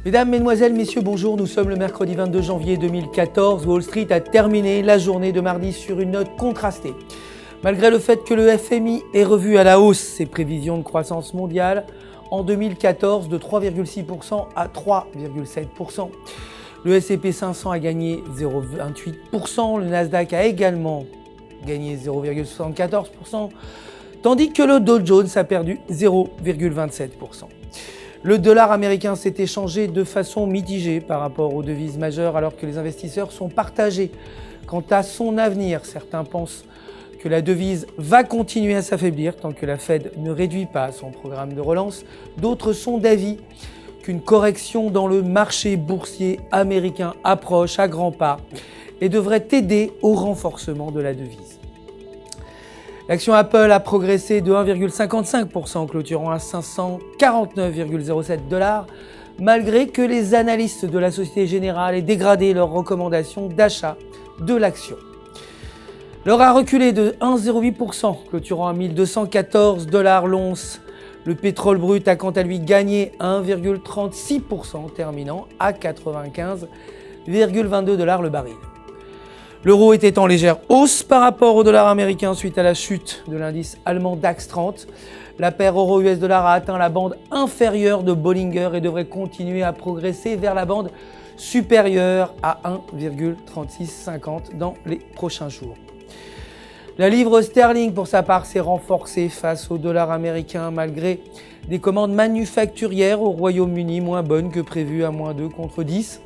Mesdames, Mesdemoiselles, Messieurs, bonjour. Nous sommes le mercredi 22 janvier 2014. Wall Street a terminé la journée de mardi sur une note contrastée. Malgré le fait que le FMI ait revu à la hausse ses prévisions de croissance mondiale en 2014 de 3,6% à 3,7%. Le S&P 500 a gagné 0,28%. Le Nasdaq a également gagné 0,74%. Tandis que le Dow Jones a perdu 0,27%. Le dollar américain s'est échangé de façon mitigée par rapport aux devises majeures alors que les investisseurs sont partagés quant à son avenir. Certains pensent que la devise va continuer à s'affaiblir tant que la Fed ne réduit pas son programme de relance. D'autres sont d'avis qu'une correction dans le marché boursier américain approche à grands pas et devrait aider au renforcement de la devise. L'action Apple a progressé de 1,55% clôturant à 549,07 $, malgré que les analystes de la Société Générale aient dégradé leurs recommandations d'achat de l'action. L'or a reculé de 1,08%, clôturant à 1214 $ l'once. Le pétrole brut a quant à lui gagné 1,36%, terminant à 95,22 $ le baril. L'euro était en légère hausse par rapport au dollar américain suite à la chute de l'indice allemand DAX 30. La paire euro-US dollar a atteint la bande inférieure de Bollinger et devrait continuer à progresser vers la bande supérieure à 1,3650 dans les prochains jours. La livre sterling, pour sa part, s'est renforcée face au dollar américain malgré des commandes manufacturières au Royaume-Uni moins bonnes que prévues à -2 contre 10.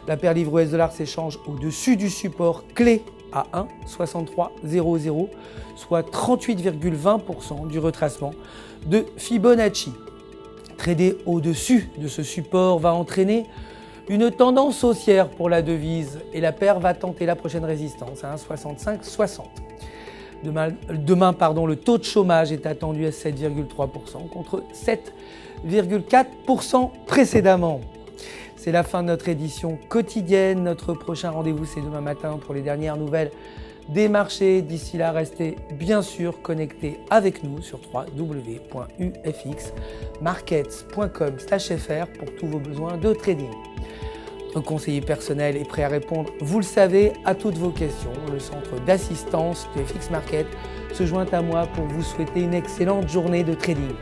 La paire livre US dollar s'échange au-dessus du support clé à 1,6300, soit 38,20% du retracement de Fibonacci. Trader au-dessus de ce support va entraîner une tendance haussière pour la devise et la paire va tenter la prochaine résistance à 1,6560. Demain, le taux de chômage est attendu à 7,3% contre 7,4% précédemment. C'est la fin de notre édition quotidienne. Notre prochain rendez-vous, c'est demain matin pour les dernières nouvelles des marchés. D'ici là, restez bien sûr connectés avec nous sur www.ufxmarkets.com/fr pour tous vos besoins de trading. Notre conseiller personnel est prêt à répondre, vous le savez, à toutes vos questions. Le centre d'assistance de FX Market se joint à moi pour vous souhaiter une excellente journée de trading.